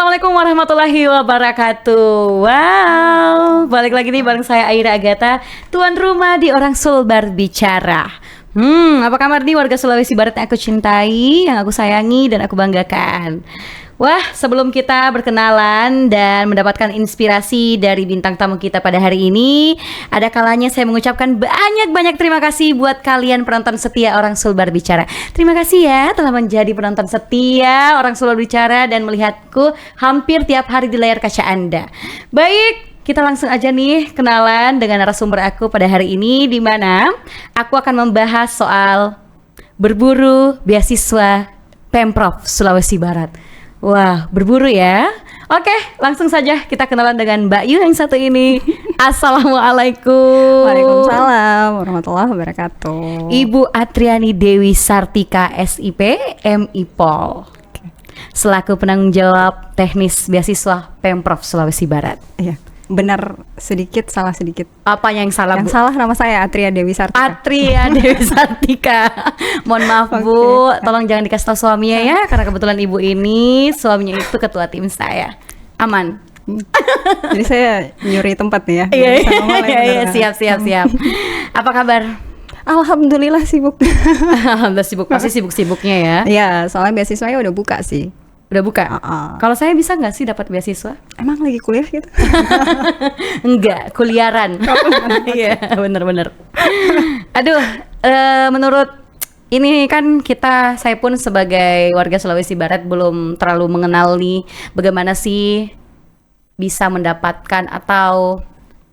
Assalamualaikum warahmatullahi wabarakatuh. Wow, balik lagi nih bareng saya Aira Agatha, tuan rumah di Orang Sulbar Bicara. Apa kabar nih warga Sulawesi Barat yang aku cintai, yang aku sayangi dan aku banggakan. Wah, sebelum kita berkenalan dan mendapatkan inspirasi dari bintang tamu kita pada hari ini, ada kalanya saya mengucapkan banyak-banyak terima kasih buat kalian penonton setia Orang Sulbar Bicara. Terima kasih ya telah menjadi penonton setia Orang Sulbar Bicara dan melihatku hampir tiap hari di layar kaca Anda. Baik, kita langsung aja nih kenalan dengan narasumber aku pada hari ini, di mana aku akan membahas soal berburu beasiswa Pemprov Sulawesi Barat. Wah, berburu ya. Oke, langsung saja kita kenalan dengan Mbak Yu yang satu ini. Assalamualaikum. Waalaikumsalam warahmatullahi wabarakatuh. Ibu Atriani Dewi Sartika SIP MIPOL, selaku penanggung jawab teknis beasiswa Pemprov Sulawesi Barat. Iya, benar sedikit, salah sedikit. Apa yang salah, Yang Bu? salah nama saya Atria Dewi Sartika. Atria Dewi Sartika. Mohon maaf Bu, tolong jangan dikasih tahu suaminya ya, karena kebetulan ibu ini suaminya itu ketua tim saya. Aman. Jadi saya nyuri tempat nih ya. Iya, siap. Apa kabar? Alhamdulillah sibuk. Alhamdulillah sibuk, pasti sibuk-sibuknya ya. Iya, soalnya beasiswanya udah buka sih. Udah buka? Kalau saya bisa nggak sih dapat beasiswa? Emang lagi kuliah gitu? Enggak, kuliaran. Iya, bener. Aduh, menurut ini kan saya pun sebagai warga Sulawesi Barat belum terlalu mengenal nih bagaimana sih bisa mendapatkan atau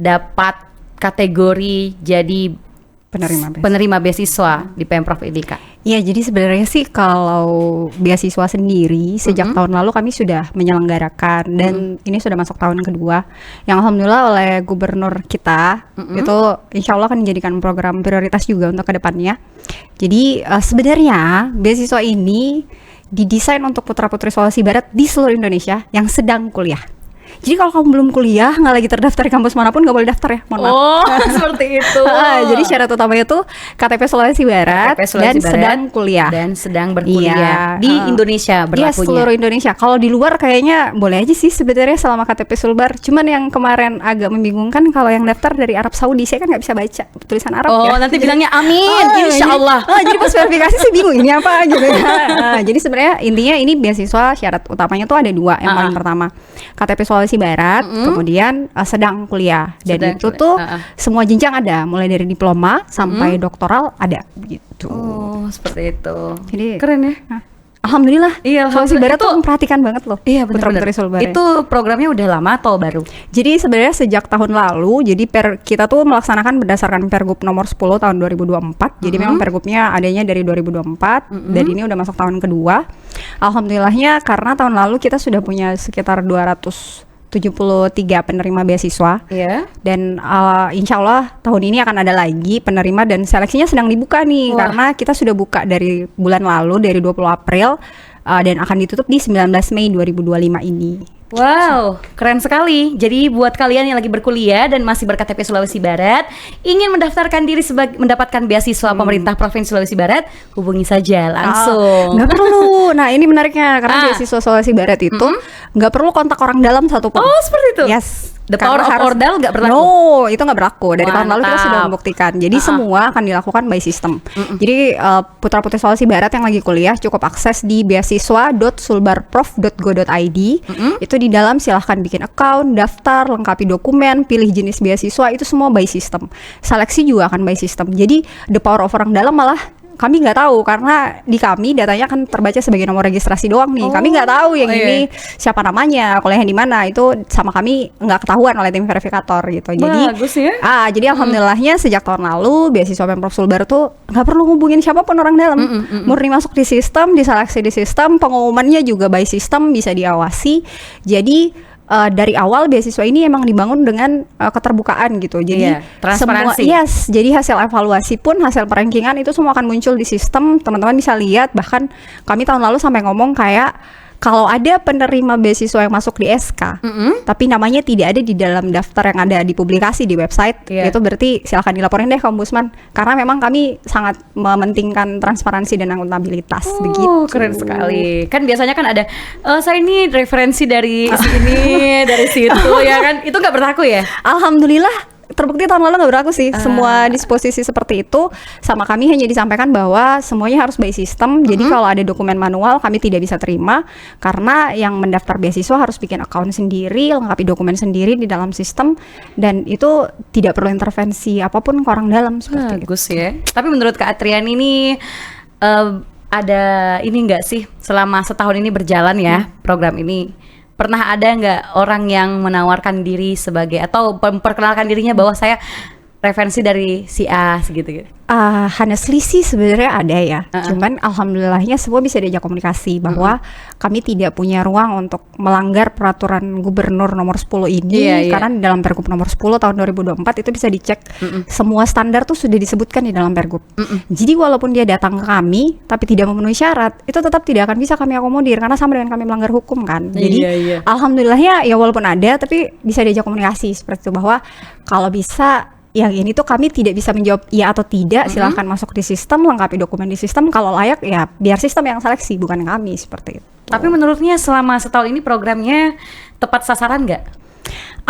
dapat kategori jadi penerima beasiswa di Pemprov ini, Kak. Iya, jadi sebenarnya sih kalau beasiswa sendiri sejak tahun lalu kami sudah menyelenggarakan dan ini sudah masuk tahun kedua yang alhamdulillah oleh gubernur kita itu insya Allah akan dijadikan program prioritas juga untuk kedepannya. Jadi sebenarnya beasiswa ini didesain untuk putra-putri Sulawesi Barat di seluruh Indonesia yang sedang kuliah. Jadi kalau kamu belum kuliah, nggak lagi terdaftar di kampus manapun, nggak boleh daftar ya, mohon maaf. Oh, seperti itu. Jadi syarat utamanya tuh KTP Sulawesi Barat, sedang kuliah. Dan sedang berkuliah di Indonesia berlakunya. Iya, seluruh Indonesia. Kalau di luar kayaknya boleh aja sih sebenarnya selama KTP Sulbar. Cuman yang kemarin agak membingungkan kalau yang daftar dari Arab Saudi, saya kan nggak bisa baca tulisan Arab ya. Oh, nanti bilangnya amin, insya Allah. Jadi pas verifikasi sih bingung ini apa gitu ya. Jadi sebenarnya intinya ini beasiswa syarat utamanya tuh ada dua. Yang paling pertama KTP Sulawesi Barat, kemudian sedang kuliah. Dan itu tuh semua jenjang ada, mulai dari diploma sampai doktoral ada gitu. Oh, seperti itu. Jadi keren ya. Alhamdulillah. Iya, Sulawesi Barat tuh memperhatikan banget loh. Iya, benar-benar. Itu programnya udah lama atau baru? Jadi sebenarnya sejak tahun lalu, jadi kita tuh melaksanakan berdasarkan Pergub nomor 10 tahun 2024. Jadi memang Pergubnya adanya dari 2024 dan ini udah masuk tahun kedua. Alhamdulillahnya karena tahun lalu kita sudah punya sekitar 273 penerima beasiswa, dan insya Allah tahun ini akan ada lagi penerima dan seleksinya sedang dibuka nih. Karena kita sudah buka dari bulan lalu, dari 20 April dan akan ditutup di 19 Mei 2025 ini. Wow, keren sekali. Jadi buat kalian yang lagi berkuliah dan masih ber-KTP Sulawesi Barat, ingin mendaftarkan diri mendapatkan beasiswa pemerintah Provinsi Sulawesi Barat, hubungi saja langsung. Nggak perlu. Nah, ini menariknya karena beasiswa Sulawesi Barat itu nggak perlu kontak orang dalam satupun. Oh, seperti itu. Yes. The power of Ordal nggak berlaku? No, itu nggak berlaku. Dari tahun lalu kita sudah membuktikan. Jadi semua akan dilakukan by system. Jadi putra-putri Sulawesi Barat yang lagi kuliah cukup akses di beasiswa.sulbarprof.go.id. Itu di dalam silahkan bikin account, daftar, lengkapi dokumen, pilih jenis beasiswa, itu semua by system. Seleksi juga akan by system. Jadi the power of orang dalam malah kami nggak tahu, karena di kami datanya kan terbaca sebagai nomor registrasi doang nih. Kami nggak tahu yang ini siapa namanya, kuliahnya di mana, itu sama kami nggak ketahuan oleh tim verifikator gitu. Jadi bagus ya. Jadi alhamdulillahnya sejak tahun lalu beasiswa Pemprov Sulbar tuh nggak perlu ngubungin siapapun orang dalam. Murni masuk di sistem, diseleksi di sistem, pengumumannya juga by system, bisa diawasi. Jadi dari awal beasiswa ini emang dibangun dengan keterbukaan gitu. Jadi transparansi. Jadi hasil evaluasi pun, hasil perankingan itu semua akan muncul di sistem. Teman-teman bisa lihat, bahkan kami tahun lalu sampai ngomong kayak kalau ada penerima beasiswa yang masuk di SK, tapi namanya tidak ada di dalam daftar yang ada di publikasi di website, itu berarti silakan dilaporin deh ke Ombudsman, karena memang kami sangat mementingkan transparansi dan akuntabilitas. Begitu. Keren sekali. Kan biasanya kan ada saya ini referensi dari sini, dari situ ya kan. Itu nggak berlaku ya? Alhamdulillah terbukti tahun lalu nggak berlaku sih. Semua disposisi seperti itu sama kami hanya disampaikan bahwa semuanya harus by system. Jadi kalau ada dokumen manual kami tidak bisa terima, karena yang mendaftar beasiswa harus bikin account sendiri, lengkapi dokumen sendiri di dalam sistem, dan itu tidak perlu intervensi apapun ke orang dalam seperti Bagus ya. Tapi menurut Kak Atriani ini ada ini nggak sih selama setahun ini berjalan ya program ini? Pernah ada nggak orang yang menawarkan diri sebagai atau memperkenalkan dirinya bahwa saya referensi dari si A segitu gitu? Honestly sih sebenarnya ada ya. Cuman alhamdulillahnya semua bisa diajak komunikasi bahwa kami tidak punya ruang untuk melanggar peraturan gubernur nomor 10 ini, karena di dalam Pergub nomor 10 tahun 2024 itu bisa dicek semua standar tuh sudah disebutkan di dalam Pergub. Jadi walaupun dia datang ke kami tapi tidak memenuhi syarat, itu tetap tidak akan bisa kami akomodir karena sama dengan kami melanggar hukum kan. Jadi alhamdulillahnya ya walaupun ada tapi bisa diajak komunikasi seperti itu, bahwa kalau bisa yang ini tuh kami tidak bisa menjawab iya atau tidak, silahkan masuk di sistem, lengkapi dokumen di sistem, kalau layak ya biar sistem yang seleksi, bukan kami, seperti itu. Tapi menurutnya selama setahun ini programnya tepat sasaran nggak?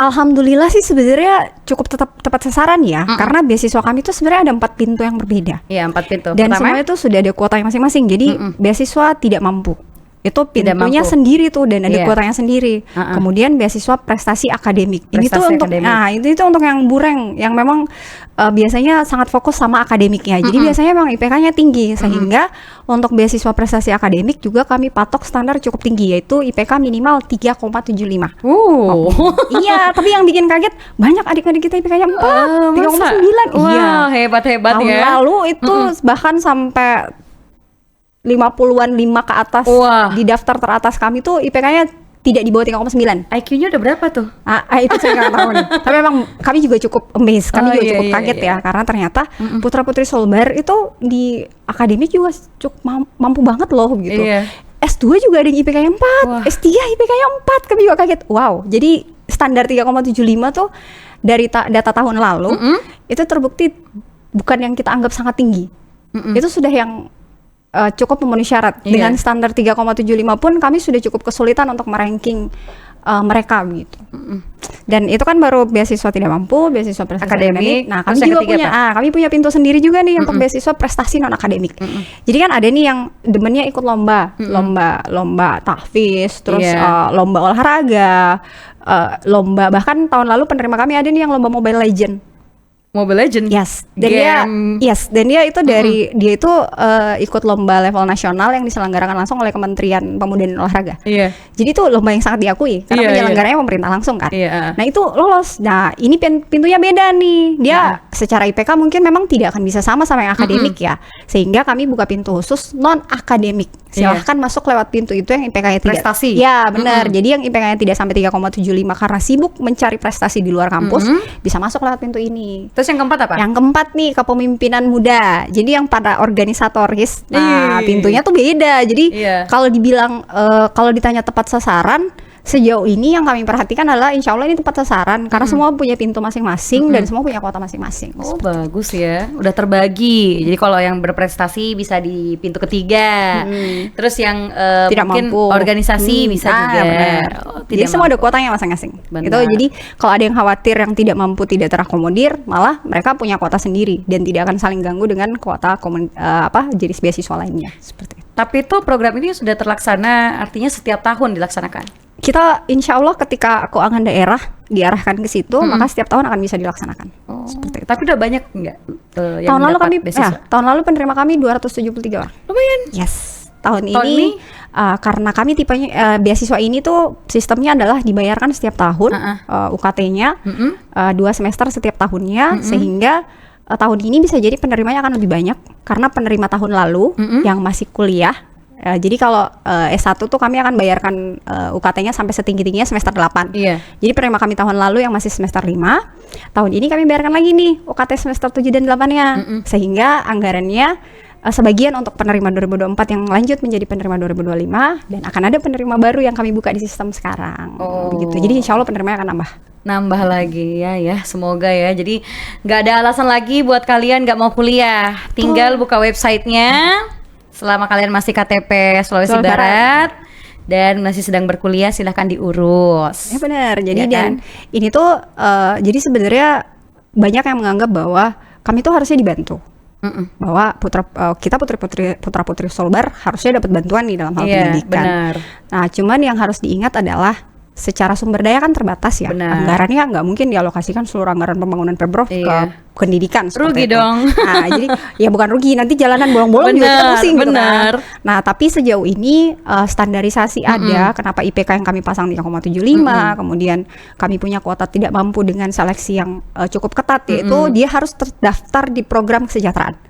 Alhamdulillah sih sebenarnya cukup tepat sasaran ya, karena beasiswa kami itu sebenarnya ada 4 pintu yang berbeda. Iya, 4 pintu. Dan Pertama, semuanya itu sudah ada kuotanya masing-masing, jadi beasiswa tidak mampu. Itu pintunya sendiri tuh dan ada kuotanya sendiri. Kemudian beasiswa prestasi akademik. Ini tuh untuk itu untuk yang bureng yang memang biasanya sangat fokus sama akademiknya. Jadi biasanya memang IPK-nya tinggi, sehingga untuk beasiswa prestasi akademik juga kami patok standar cukup tinggi, yaitu IPK minimal 3,75. Iya, tapi yang bikin kaget banyak adik-adik kita IPK-nya 4, 3,9. Iya, hebat-hebat ya. Tahun lalu itu bahkan sampai 50-an 5 ke atas. Di daftar teratas kami tuh IPK-nya tidak di bawah 3,9. IQ-nya udah berapa tuh? Itu saya nggak tahu nih. Tapi memang kami juga cukup amazed, kami juga cukup kaget ya, karena ternyata putra-putri Solbar itu di akademik juga cukup mampu banget loh gitu. S2 juga ada yang IPK-nya 4, S3 IPK-nya 4, kami juga kaget. Wow, jadi standar 3,75 tuh dari data tahun lalu itu terbukti bukan yang kita anggap sangat tinggi. Itu sudah yang cukup memenuhi syarat. Dengan standar 3,75 pun kami sudah cukup kesulitan untuk meranking mereka gitu. Dan itu kan baru beasiswa tidak mampu, beasiswa prestasi akademik. Nah, kami juga punya kami punya pintu sendiri juga nih untuk beasiswa prestasi non akademik. Jadi kan ada nih yang demennya ikut lomba tahfiz, terus lomba olahraga, lomba, bahkan tahun lalu penerima kami ada nih yang lomba Mobile Legend. Mobile Legend. Dan dia itu dari dia itu ikut lomba level nasional yang diselenggarakan langsung oleh Kementerian Pemuda dan Olahraga. Jadi itu lomba yang sangat diakui karena penyelenggaranya pemerintah langsung kan. Nah, itu lolos. Nah, ini pintunya beda nih. Dia secara IPK mungkin memang tidak akan bisa sama yang akademik ya. Sehingga kami buka pintu khusus non akademik. Silahkan masuk lewat pintu itu yang IPK-nya tidak. Prestasi. Ya, benar. Jadi yang IPK-nya tidak sampai 3,75 karena sibuk mencari prestasi di luar kampus, bisa masuk lewat pintu ini. Terus yang keempat apa? Yang keempat nih, kepemimpinan muda. Jadi yang pada organisatoris. Nah, pintunya tuh beda. Jadi kalau dibilang kalau ditanya tepat sasaran, sejauh ini yang kami perhatikan adalah insya Allah ini tepat sasaran karena semua punya pintu masing-masing dan semua punya kuota masing-masing. Oh, bagus ya, udah terbagi. Jadi kalau yang berprestasi bisa di pintu ketiga, terus yang tidak mungkin mampu organisasi bisa juga. Jadi semua ada kuotanya masing-masing. Gitu. Jadi kalau ada yang khawatir yang tidak mampu tidak terakomodir, malah mereka punya kuota sendiri dan tidak akan saling ganggu dengan kuota jenis beasiswa lainnya. Seperti itu. Tapi itu program ini sudah terlaksana, artinya setiap tahun dilaksanakan. Kita insya Allah ketika keuangan daerah diarahkan ke situ, maka setiap tahun akan bisa dilaksanakan. Seperti itu. Tapi udah banyak nggak yang tahun lalu kami beasiswa? Tahun lalu penerima kami 273 orang. Lumayan. Yes. Tahun ini karena kami tipenya beasiswa ini tuh sistemnya adalah dibayarkan setiap tahun, UKT-nya 2 semester setiap tahunnya, sehingga tahun ini bisa jadi penerimanya akan lebih banyak karena penerima tahun lalu yang masih kuliah. Jadi kalau S1 tuh kami akan bayarkan UKT-nya sampai setinggi-tingginya semester 8. Jadi penerima kami tahun lalu yang masih semester 5, tahun ini kami bayarkan lagi nih UKT semester 7 dan 8-nya. Sehingga anggarannya sebagian untuk penerima 2024 yang lanjut menjadi penerima 2025, dan akan ada penerima baru yang kami buka di sistem sekarang. Begitu. Jadi insya Allah penerimanya akan nambah lagi ya, semoga ya. Jadi nggak ada alasan lagi buat kalian nggak mau kuliah, tinggal buka websitenya. Selama kalian masih KTP Sulawesi Barat dan masih sedang berkuliah, silahkan diurus. Ya benar. Jadi Ya kan? dan ini tuh jadi sebenarnya banyak yang menganggap bahwa kami tuh harusnya dibantu. Bahwa kita putra-putri Solbar harusnya dapat bantuan nih dalam hal pendidikan. Benar. Nah, cuman yang harus diingat adalah secara sumber daya kan terbatas ya. Benar. Anggarannya nggak mungkin dialokasikan seluruh anggaran pembangunan Pemprov ke pendidikan seperti Rugi itu. dong. Nah, jadi ya bukan rugi, nanti jalanan bolong-bolong juga kita pusing gitu kan. Nah, tapi sejauh ini standarisasi ada. Kenapa IPK yang kami pasang 3,75, kemudian kami punya kuota tidak mampu dengan seleksi yang cukup ketat, yaitu dia harus terdaftar di program kesejahteraan.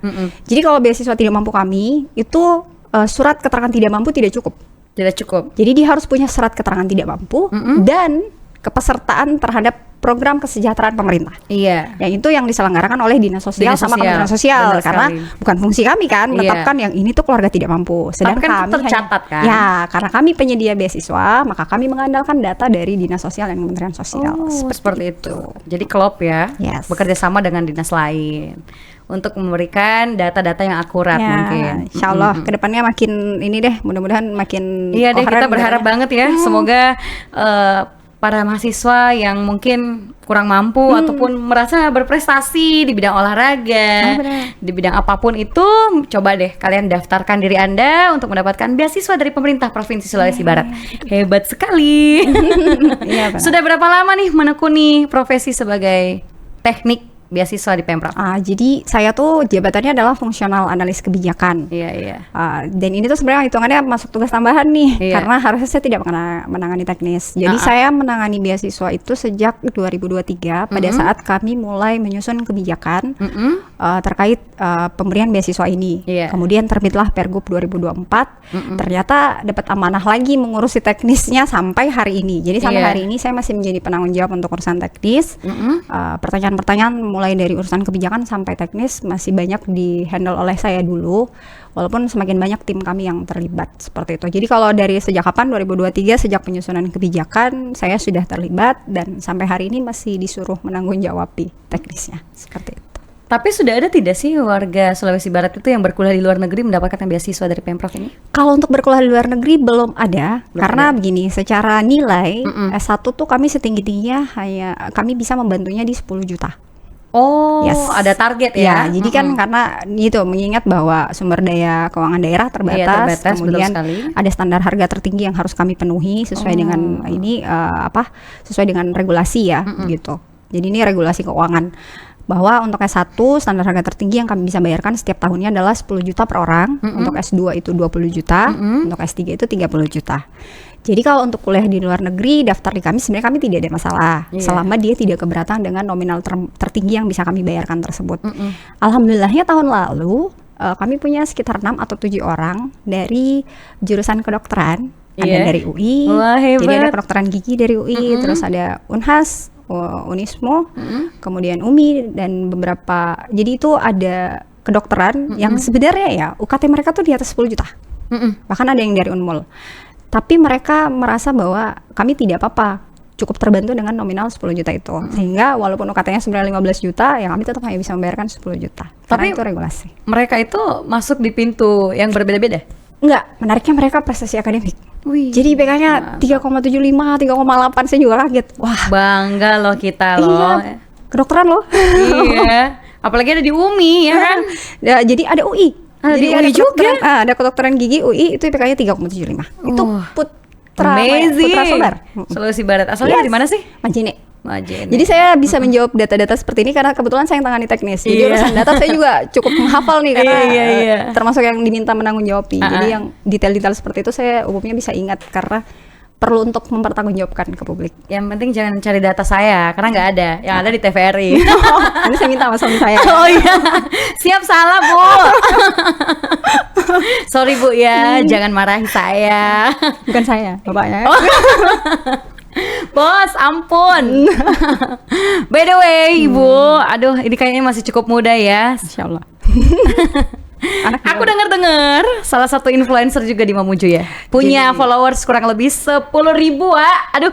Jadi kalau beasiswa tidak mampu kami, itu surat keterangan tidak mampu tidak cukup. Tidak cukup. Jadi dia harus punya surat keterangan tidak mampu dan kepesertaan terhadap program kesejahteraan pemerintah. Iya. Yang itu yang diselenggarakan oleh Dinas Sosial sama Kementerian Sosial. Benar Karena sekali. bukan fungsi kami kan menetapkan yang ini tuh keluarga tidak mampu. Sedang Tapi kan kami tercatat kan? Ya, karena kami penyedia beasiswa, maka kami mengandalkan data dari Dinas Sosial dan Kementerian Sosial. Seperti itu. Jadi klop ya, Yes. bekerja sama dengan dinas lain untuk memberikan data-data yang akurat Ya, mungkin. insya Allah kedepannya makin ini deh, mudah-mudahan makin Iya deh, kita koheren berharap benernya. banget ya. Semoga para mahasiswa yang mungkin kurang mampu ataupun merasa berprestasi di bidang olahraga, di bidang apapun itu, coba deh kalian daftarkan diri Anda untuk mendapatkan beasiswa dari pemerintah Provinsi Sulawesi Barat. Hebat sekali. Iya, benar. Sudah berapa lama nih menekuni profesi sebagai teknik beasiswa di Pemprov? Jadi saya tuh jabatannya adalah fungsional analis kebijakan. Iya, iya. Dan ini tuh sebenarnya hitungannya masuk tugas tambahan nih, Iya. karena harusnya saya tidak menangani teknis. Jadi saya menangani beasiswa itu sejak 2023 pada saat kami mulai menyusun kebijakan terkait pemberian beasiswa ini. Iya. Kemudian terbitlah Pergub 2024. Ternyata dapat amanah lagi mengurusi teknisnya sampai hari ini. Jadi sampai Iya. hari ini saya masih menjadi penanggung jawab untuk urusan teknis. Pertanyaan-pertanyaan mulai dari urusan kebijakan sampai teknis masih banyak di-handle oleh saya dulu, walaupun semakin banyak tim kami yang terlibat seperti itu. Jadi kalau dari sejak kapan 2023 sejak penyusunan kebijakan saya sudah terlibat dan sampai hari ini masih disuruh menanggung jawab di teknisnya seperti itu. Tapi sudah ada tidak sih warga Sulawesi Barat itu yang berkuliah di luar negeri mendapatkan beasiswa dari Pemprov ini? Kalau untuk berkuliah di luar negeri belum ada, karena begini, secara nilai S1 tuh kami setinggi-tingginya hanya kami bisa membantunya di 10 juta. Oh, Yes. ada target ya? Ya, jadi kan karena itu mengingat bahwa sumber daya keuangan daerah terbatas, Iya, terbatas, kemudian betul sekali. ada standar harga tertinggi yang harus kami penuhi sesuai dengan ini sesuai dengan regulasi ya, gitu. Jadi ini regulasi keuangan bahwa untuk S1 standar harga tertinggi yang kami bisa bayarkan setiap tahunnya adalah 10 juta per orang, untuk S2 itu 20 juta, untuk S3 itu 30 juta. Jadi kalau untuk kuliah di luar negeri, daftar di kami sebenarnya kami tidak ada masalah, selama dia tidak keberatan dengan nominal tertinggi yang bisa kami bayarkan tersebut. Alhamdulillahnya tahun lalu kami punya sekitar 6 atau 7 orang dari jurusan kedokteran, ada dari UI, Wah, jadi ada hebat. kedokteran gigi dari UI, terus ada Unhas, Unismo, kemudian UMI dan beberapa. Jadi itu ada kedokteran yang sebenarnya ya UKT mereka tuh di atas 10 juta. Bahkan ada yang dari Unmul. Tapi mereka merasa bahwa kami tidak apa-apa, cukup terbantu dengan nominal 10 juta itu. Sehingga walaupun UKT-nya sebenarnya 15 juta, ya kami tetap hanya bisa membayarkan 10 juta. Tapi Karena itu regulasi. mereka itu masuk di pintu yang berbeda-beda? Enggak, menariknya mereka prestasi akademik. Wih, Jadi IPK-nya 3,75, 3,8, saya juga kaget. Wah, bangga loh kita loh. iya, kedokteran loh. Iya, apalagi ada di UMI ya kan? Ya, jadi ada UI. Ada Jadi di UI juga? ada kedokteran gigi UI itu IPK-nya 3,75. Itu putra Amazing. Saudara. Sulawesi Barat. Asalnya Yes. dari mana sih? Majene. Majene. Jadi saya bisa menjawab data-data seperti ini karena kebetulan saya yang tangani teknis. Jadi Iya. urusan data saya juga cukup menghafal nih karena Iya. termasuk yang diminta menanggung jawabi. Jadi yang detail-detail seperti itu saya umumnya bisa ingat karena perlu untuk mempertanggungjawabkan ke publik. Yang penting jangan cari data saya karena nggak ada. Yang ada di TVRI. Ini saya minta sama suami saya. Oh iya, siap salah Bu. Sorry Bu ya, jangan marahi saya. Bukan saya, bapaknya. Bos, ampun. By the way, Ibu, aduh ini kayaknya masih cukup muda ya. Insya Allah. Aku dengar-dengar salah satu influencer juga di Mamuju ya. Punya followers kurang lebih 10.000, Wak. Aduh.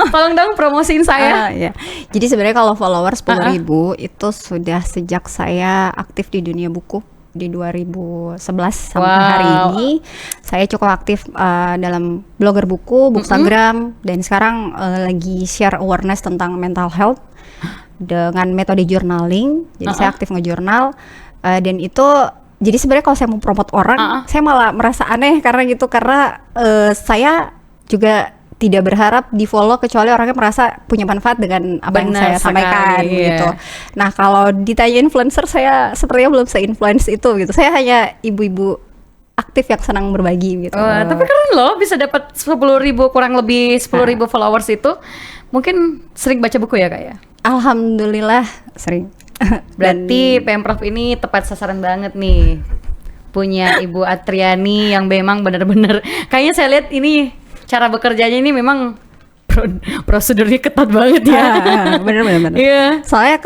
Tolong dong promosiin saya. Ya. Jadi sebenarnya kalau followers 10.000 itu sudah sejak saya aktif di dunia buku di 2011 sampai hari ini. Saya cukup aktif dalam blogger buku, Bookstagram, dan sekarang lagi share awareness tentang mental health dengan metode journaling. Jadi saya aktif ngejurnal dan itu jadi sebenarnya kalau saya mau promote orang, saya malah merasa aneh karena saya juga tidak berharap di follow kecuali orangnya merasa punya manfaat dengan apa yang saya sampaikan gitu. Nah kalau ditanya influencer, saya sepertinya belum se-influence itu gitu. Saya hanya ibu-ibu aktif yang senang berbagi gitu. Tapi keren loh bisa dapat 10.000 kurang lebih 10.000 followers itu. Mungkin sering baca buku ya Kak ya? Alhamdulillah sering. Berarti Pemprov ini tepat sasaran banget nih. Punya Ibu Atriani yang memang benar-benar kayaknya saya lihat ini cara bekerjanya ini memang prosedurnya ketat banget ya. Bener. Iya. Soalnya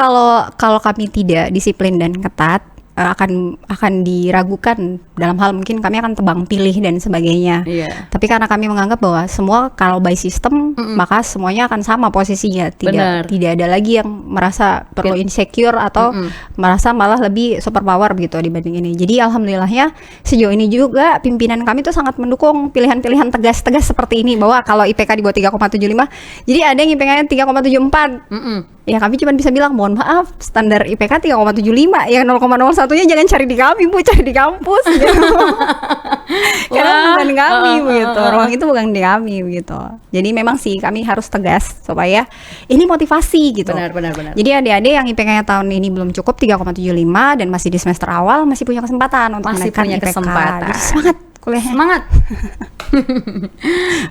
kalau kami tidak disiplin dan ketat, akan diragukan dalam hal mungkin kami akan tebang pilih dan sebagainya. Iya. Tapi karena kami menganggap bahwa semua kalau by system maka semuanya akan sama posisinya. Tidak ada lagi yang merasa perlu insecure atau merasa malah lebih superpower gitu dibanding ini. Jadi alhamdulillahnya sejauh ini juga pimpinan kami tuh sangat mendukung pilihan-pilihan tegas-tegas seperti ini, bahwa kalau IPK di bawah 3,75, jadi ada yang IPK-nya 3,74. Ya kami cuma bisa bilang mohon maaf standar IPK 3,75, yang 0,01-nya jangan cari di kami Bu, cari di kampus gitu. Karena bukan kami begitu, ruang itu bukan di kami begitu. Jadi memang sih kami harus tegas supaya ini motivasi gitu. Benar. Jadi adik-adik yang IPK-nya tahun ini belum cukup 3,75 dan masih di semester awal masih punya kesempatan untuk menaikkan IPK. Jadi semangat kuliahnya. Semangat.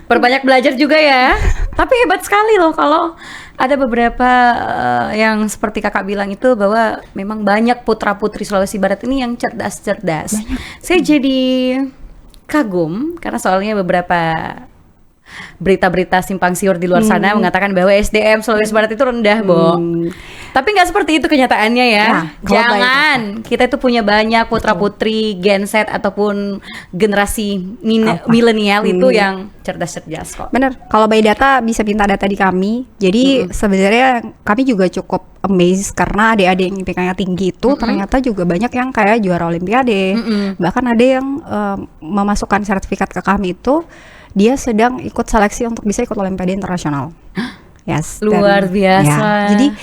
Perbanyak belajar juga ya. Tapi hebat sekali loh kalau ada beberapa yang seperti kakak bilang itu, bahwa memang banyak putra-putri Sulawesi Barat ini yang cerdas-cerdas. Saya jadi kagum karena soalnya beberapa berita-berita simpang siur di luar sana mengatakan bahwa SDM Sulawesi Barat itu rendah, Bo. Tapi nggak seperti itu kenyataannya ya. Nah, jangan. Kita itu punya banyak putra-putri Gen Z ataupun generasi milenial itu yang cerdas-cerdas kok. Bener. Kalau by data bisa minta data di kami. Jadi sebenarnya kami juga cukup amazed karena adik-adik yang IPK-nya tinggi itu ternyata juga banyak yang kayak juara olimpiade. Bahkan ada yang memasukkan sertifikat ke kami itu dia sedang ikut seleksi untuk bisa ikut olimpiade internasional. Yes. Luar biasa. Ya, jadi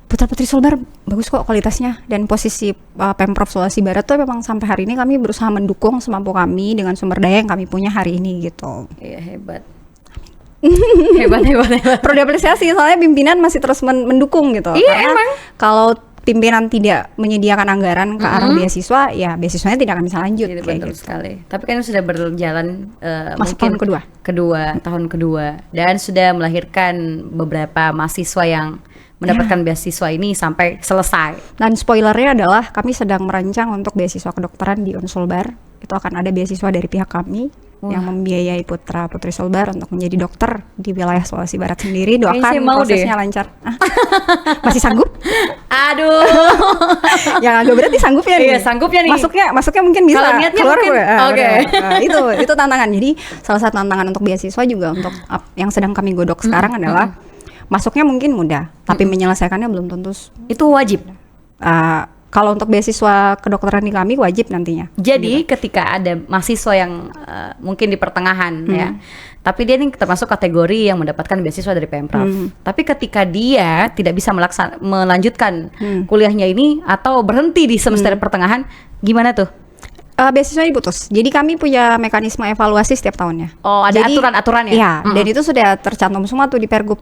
putra-putri Sulbar bagus kok kualitasnya, dan posisi Pemprov Sulawesi Barat tuh memang sampai hari ini kami berusaha mendukung semampu kami dengan sumber daya yang kami punya hari ini gitu. Iya, hebat. hebat. Perlu diapresiasi soalnya pimpinan masih terus mendukung gitu. Iya, karena emang. Kalau pimpinan tidak menyediakan anggaran ke arah beasiswa, ya beasiswanya tidak akan bisa lanjut. Jadi kayak betul gitu. sekali. Tapi kan sudah berjalan Masuk mungkin tahun kedua, dan sudah melahirkan beberapa mahasiswa yang mendapatkan beasiswa ini sampai selesai. Dan spoilernya adalah kami sedang merancang untuk beasiswa kedokteran di Unsulbar. Itu akan ada beasiswa dari pihak kami yang membiayai putra-putri Sulbar untuk menjadi dokter di wilayah Sulawesi Barat sendiri. Doakan prosesnya lancar. Masih sanggup? Aduh. Yang agak berat nih sanggupnya nih. Iya, sanggupnya nih. Masuknya mungkin bisa. Kalau niatnya keluar mungkin. Oke. Itu tantangan. Jadi salah satu tantangan untuk beasiswa juga untuk yang sedang kami godok sekarang adalah masuknya mungkin mudah, tapi menyelesaikannya belum tentu. Itu wajib. Kalau untuk beasiswa kedokteran di kami wajib nantinya. Jadi ketika ada mahasiswa yang mungkin di pertengahan ya, tapi dia ini termasuk kategori yang mendapatkan beasiswa dari Pemprov. Tapi ketika dia tidak bisa melanjutkan kuliahnya ini atau berhenti di semester pertengahan, gimana tuh? Beasiswa diputus. Jadi kami punya mekanisme evaluasi setiap tahunnya. Oh, ada aturan-aturannya? Iya, dan itu sudah tercantum semua tuh di Pergub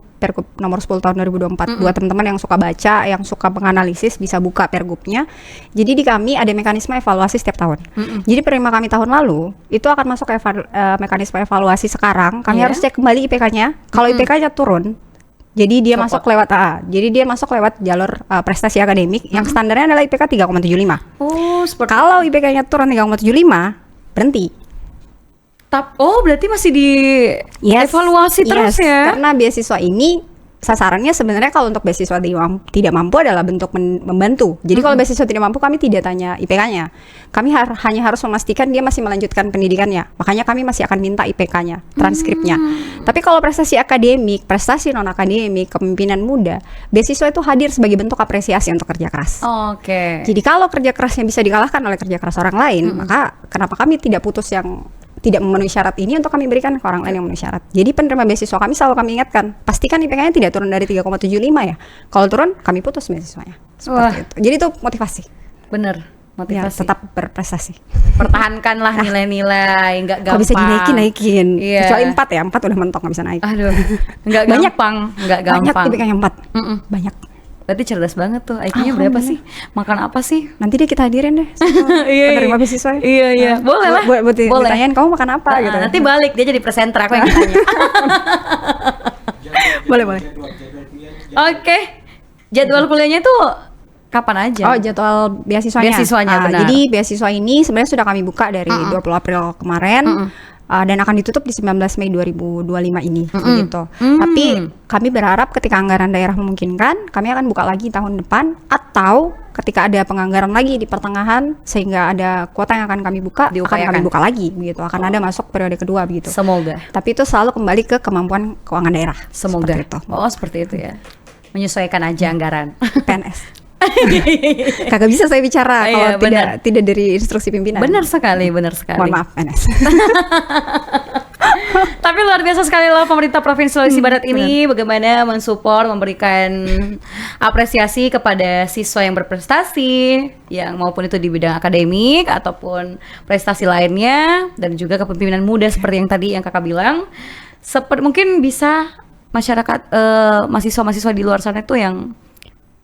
nomor 10 tahun 2024. Buat teman-teman yang suka baca, yang suka menganalisis, bisa buka Pergubnya. Jadi di kami ada mekanisme evaluasi setiap tahun. Jadi penerima kami tahun lalu, itu akan masuk mekanisme evaluasi sekarang. Kami harus cek kembali IPK-nya. Kalau IPK-nya turun, jadi dia masuk lewat jalur prestasi akademik yang standarnya adalah IPK 3,75. Oh, seperti kalau IPK-nya turun 3,75, berhenti. berarti masih di evaluasi terus ya? Karena beasiswa ini sasarannya sebenarnya kalau untuk beasiswa tidak mampu adalah bentuk membantu. Jadi kalau beasiswa tidak mampu kami tidak tanya IPK-nya. Kami hanya harus memastikan dia masih melanjutkan pendidikannya. Makanya kami masih akan minta IPK-nya, transkripnya. Tapi kalau prestasi akademik, prestasi non akademik, kepemimpinan muda, beasiswa itu hadir sebagai bentuk apresiasi untuk kerja keras. Oke. Jadi kalau kerja kerasnya bisa dikalahkan oleh kerja keras orang lain, maka kenapa kami tidak putus yang tidak memenuhi syarat ini untuk kami berikan ke orang lain yang memenuhi syarat. Jadi penerima beasiswa kami selalu kami ingatkan, pastikan IPK-nya tidak turun dari 3,75 ya. Kalau turun, kami putus beasiswanya. Seperti itu. Jadi itu motivasi. Bener, Ya, motivasi. tetap berprestasi. Pertahankanlah nilai-nilai, nggak gampang. Kalau bisa dinaikin. Iya. Kecuali 4 ya, 4 udah mentok nggak bisa naik. Aduh, nggak Banyak. gampang, nggak Banyak gampang. IPK-nya 4. Banyak. Berarti cerdas banget tuh. IQ-nya berapa sih? Makan apa sih? Nanti deh kita hadirin deh. Iya, Penerima beasiswa. Iya. Boleh lah. Buat Boleh. ditanyain kamu makan apa Nah, gitu. nanti balik dia jadi presenter, aku yang ditanya. Boleh. Oke. Jadwal kuliahnya tuh kapan aja? Oh, jadwal beasiswanya. Beasiswanya, benar. Jadi beasiswa ini sebenarnya sudah kami buka dari 20 April kemarin. Dan akan ditutup di 19 Mei 2025 ini gitu. Tapi kami berharap ketika anggaran daerah memungkinkan, kami akan buka lagi tahun depan, atau ketika ada penganggaran lagi di pertengahan sehingga ada kuota yang akan kami buka, akan Diupayakan. kami buka lagi begitu. Akan ada masuk periode kedua begitu. Semoga. Tapi itu selalu kembali ke kemampuan keuangan daerah. Semoga. Seperti itu. Oh, seperti itu ya. Menyesuaikan aja anggaran. PNS. Kagak bisa saya bicara Iya, kalau benar. tidak dari instruksi pimpinan. Benar sekali, benar sekali. Mohon maaf PNS. Tapi luar biasa sekali loh pemerintah Provinsi Sulawesi Barat ini bagaimana mensupport, memberikan apresiasi kepada siswa yang berprestasi, yang maupun itu di bidang akademik ataupun prestasi lainnya, dan juga kepemimpinan muda seperti yang tadi yang kakak bilang. Seperti mungkin bisa masyarakat mahasiswa-mahasiswa di luar sana itu yang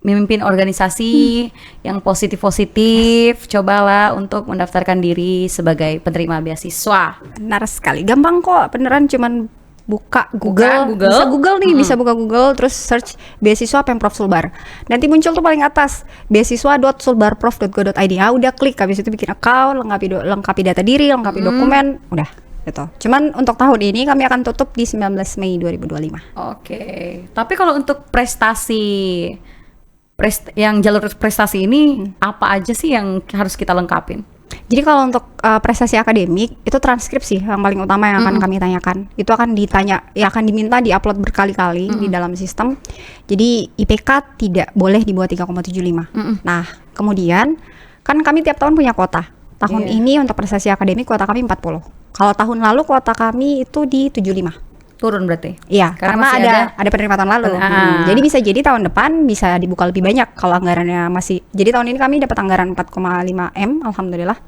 memimpin organisasi yang positif-positif, cobalah untuk mendaftarkan diri sebagai penerima beasiswa. Benar sekali, gampang kok, beneran cuman buka Google. Bisa Google nih, bisa buka Google terus search beasiswa Pemprov Sulbar. Nanti muncul tuh paling atas beasiswa.sulbarprov.go.id. Udah klik, habis itu bikin account, lengkapi data diri, lengkapi dokumen, udah gitu. Cuman untuk tahun ini kami akan tutup di 19 Mei 2025. Oke. Tapi kalau untuk prestasi yang jalur prestasi ini apa aja sih yang harus kita lengkapin? Jadi kalau untuk prestasi akademik itu transkripsi yang paling utama yang akan kami tanyakan. Itu akan ditanya, ya akan diminta diupload berkali-kali di dalam sistem. Jadi IPK tidak boleh di bawah 3,75. Nah, kemudian kan kami tiap tahun punya kuota. Tahun ini untuk prestasi akademik kuota kami 40. Kalau tahun lalu kuota kami itu di 75. Turun berarti? Iya, Karena karena masih ada penerimaan tahun lalu. Jadi bisa jadi tahun depan bisa dibuka lebih banyak kalau anggarannya masih. Jadi tahun ini kami dapat anggaran 4,5 M, alhamdulillah.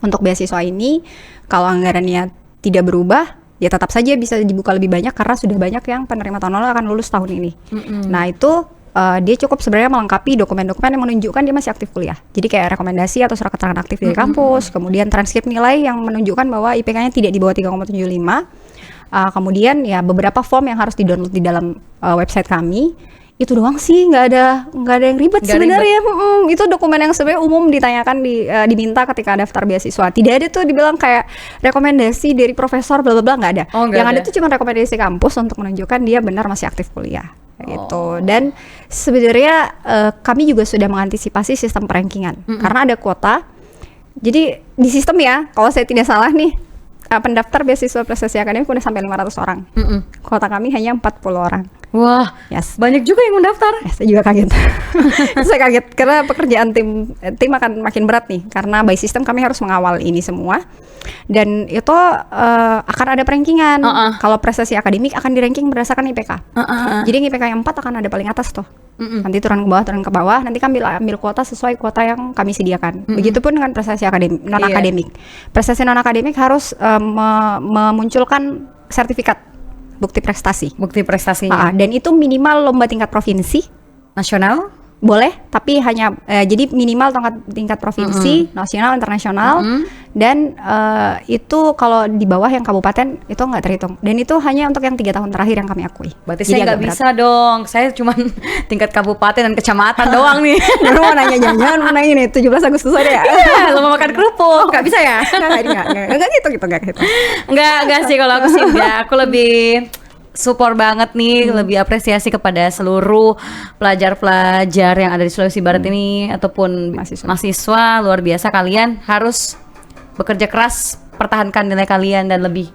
Untuk beasiswa ini kalau anggarannya tidak berubah, ya tetap saja bisa dibuka lebih banyak karena sudah banyak yang penerima tahun lalu akan lulus tahun ini. Nah, itu dia cukup sebenarnya melengkapi dokumen-dokumen yang menunjukkan dia masih aktif kuliah. Jadi kayak rekomendasi atau surat keterangan aktif dari kampus, kemudian transkrip nilai yang menunjukkan bahwa IPK-nya tidak di bawah 3,75. Kemudian ya beberapa form yang harus di-download di dalam website kami. Itu doang sih, nggak ada yang ribet sebenarnya. Itu dokumen yang sebenarnya umum ditanyakan diminta ketika daftar beasiswa. Tidak ada tuh dibilang kayak rekomendasi dari profesor bla bla bla, nggak ada. Yang ada tuh cuma rekomendasi kampus untuk menunjukkan dia benar masih aktif kuliah. Gitu. Dan sebenarnya kami juga sudah mengantisipasi sistem perankingan karena ada kuota. Jadi di sistem ya, kalau saya tidak salah nih, pendaftar beasiswa prestasi akademik udah sampai 500 orang. Kuota kami hanya 40 orang. Wah, banyak juga yang mendaftar. Saya juga kaget. Saya kaget karena pekerjaan tim akan makin berat nih, karena by system kami harus mengawal ini semua. Dan itu akan ada perankingan. Kalau prestasi akademik akan di-ranking berdasarkan IPK. Jadi yang IPK yang 4 akan ada paling atas tuh. Nanti turun ke bawah, nanti kami ambil kuota sesuai kuota yang kami sediakan. Begitupun dengan prestasi akademik, non akademik. Prestasi non akademik harus memunculkan sertifikat bukti prestasi. Bukti prestasinya. Dan itu minimal lomba tingkat provinsi, nasional boleh, tapi hanya jadi minimal tingkat provinsi, nasional, internasional, dan itu kalau di bawah yang kabupaten itu nggak terhitung. Dan itu hanya untuk yang 3 tahun terakhir yang kami akui. Berarti saya nggak bisa dong. Saya cuma tingkat kabupaten dan kecamatan doang nih. Baru mau nanya jangan mau nanya nih 17 Agustus ada ya? Lomba makan kerupuk, nggak bisa ya? Nggak gitu. Enggak sih kalau aku sih enggak. Aku lebih support banget nih, lebih apresiasi kepada seluruh pelajar-pelajar yang ada di Sulawesi Barat ini ataupun mahasiswa. Luar biasa, kalian harus bekerja keras, pertahankan nilai kalian dan lebih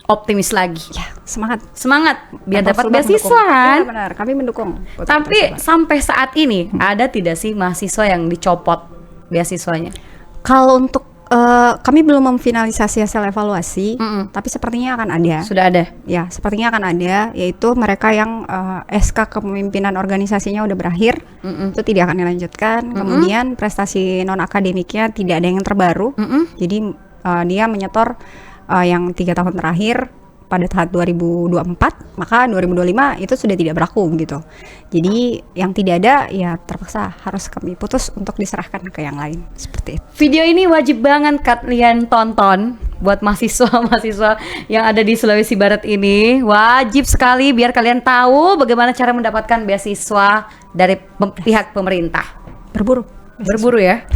optimis lagi. Ya, semangat biar Pemprov dapat Sulbar beasiswa mendukung. kan? Ya, benar, kami mendukung. Tapi sampai saat ini ada tidak sih mahasiswa yang dicopot beasiswanya? Kalau untuk kami belum memfinalisasi hasil evaluasi, tapi sepertinya akan ada. Sudah ada. Ya, sepertinya akan ada, yaitu mereka yang SK kepemimpinan organisasinya udah berakhir, itu tidak akan dilanjutkan. Kemudian prestasi non akademiknya tidak ada yang terbaru, jadi dia menyetor yang 3 tahun terakhir pada tahun 2024, maka 2025 itu sudah tidak berlaku gitu. Jadi yang tidak ada ya terpaksa harus kami putus untuk diserahkan ke yang lain, seperti itu. Video ini wajib banget kalian tonton buat mahasiswa-mahasiswa yang ada di Sulawesi Barat ini. Wajib sekali biar kalian tahu bagaimana cara mendapatkan beasiswa dari pihak pemerintah. Berburu ya.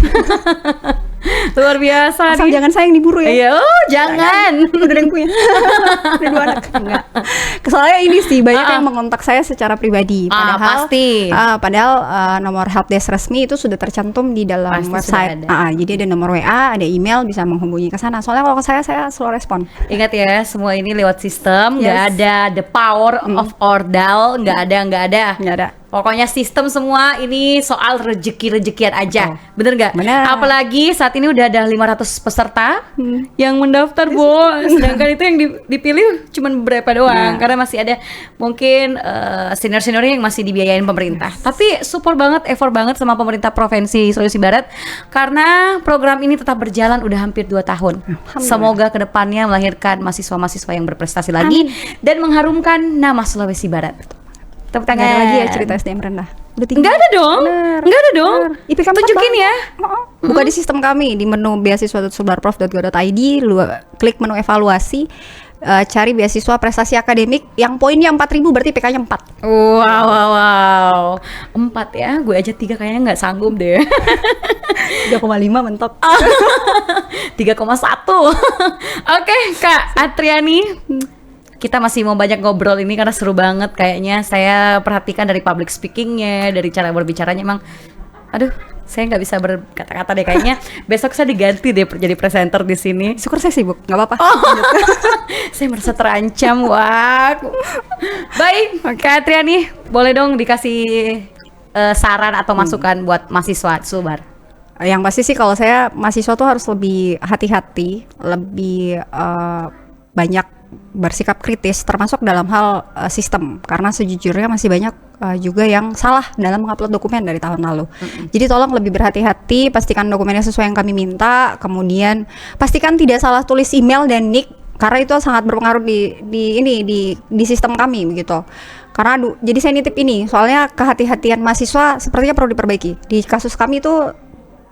Luar biasa Asal nih. jangan saya yang diburu ya. Iya, jangan. Udah ada yang punya. Udah 2 anak. Enggak. Soalnya ini sih banyak yang mengontak saya secara pribadi. Padahal pasti. Padahal nomor helpdesk resmi itu sudah tercantum di dalam Pasti website. sudah ada. Jadi ada nomor WA, ada email, bisa menghubungi ke sana. Soalnya kalau ke saya slow respon. Ingat ya, semua ini lewat sistem, nggak Yes. ada the power of ordal, nggak ada. Nggak ada. Pokoknya sistem semua ini soal rezeki-rezekian aja. Betul. Bener nggak? Benar. Apalagi saat ini udah ada 500 peserta yang mendaftar, Bo. Sedangkan itu yang dipilih cuma beberapa doang. Karena masih ada mungkin senior-seniornya yang masih dibiayain pemerintah. Tapi support banget, effort banget sama pemerintah Provinsi Sulawesi Barat. Karena program ini tetap berjalan udah hampir 2 tahun. Semoga kedepannya melahirkan mahasiswa-mahasiswa yang berprestasi lagi dan mengharumkan nama Sulawesi Barat. Tepuk tangan. Nggak ada lagi ya cerita SDM rendah. Udah tinggi. Nggak ada dong. Bener. Nggak ada dong. Bener. IPK 4 Tunjukin ya. Buka di sistem kami di menu beasiswa.sulbarprof.go.id, lu klik menu evaluasi, cari beasiswa prestasi akademik yang poinnya 4.000 berarti IPK-nya 4. Wow. 4 ya. Gue aja 3 kayaknya nggak sanggup deh. 3,5 mentok. 3,1. Oke, Kak Atriani. Kita masih mau banyak ngobrol ini karena seru banget kayaknya. Saya perhatikan dari public speakingnya, dari cara berbicaranya emang, aduh, saya nggak bisa berkata-kata deh kayaknya. Besok saya diganti deh jadi presenter di sini. Syukur saya sibuk, nggak apa-apa. Saya merasa terancam, wah. Baik, Kak Atriani, boleh dong dikasih saran atau masukan buat mahasiswa Sulbar? Yang pasti sih kalau saya mahasiswa tuh harus lebih hati-hati, lebih banyak bersikap kritis termasuk dalam hal sistem, karena sejujurnya masih banyak juga yang salah dalam mengupload dokumen dari tahun lalu. Jadi tolong lebih berhati-hati, pastikan dokumennya sesuai yang kami minta, kemudian pastikan tidak salah tulis email dan nick karena itu sangat berpengaruh di sistem kami begitu. Karena jadi saya nitip ini, soalnya kehati-hatian mahasiswa sepertinya perlu diperbaiki. Di kasus kami itu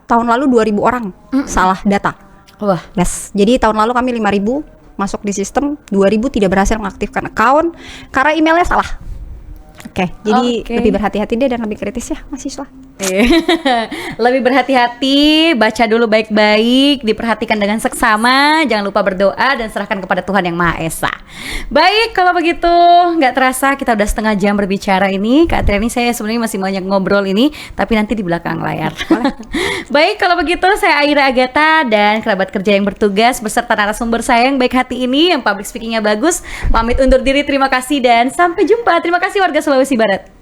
tahun lalu 2.000 orang salah data. Wah. Yes. Jadi tahun lalu kami 5.000 masuk di sistem, 2.000 tidak berhasil mengaktifkan account karena emailnya salah. Oke, jadi lebih berhati-hati deh dan lebih kritis ya mahasiswa. Lebih berhati-hati, baca dulu baik-baik, diperhatikan dengan seksama, jangan lupa berdoa dan serahkan kepada Tuhan yang Maha Esa. Baik, kalau begitu nggak terasa kita udah setengah jam berbicara ini. Kak Atriani, saya sebenarnya masih banyak ngobrol ini, tapi nanti di belakang layar. Baik, kalau begitu saya Aira Agatha dan kerabat kerja yang bertugas beserta narasumber saya yang baik hati ini, yang public speakingnya bagus, pamit undur diri. Terima kasih dan sampai jumpa. Terima kasih warga Sulawesi Barat.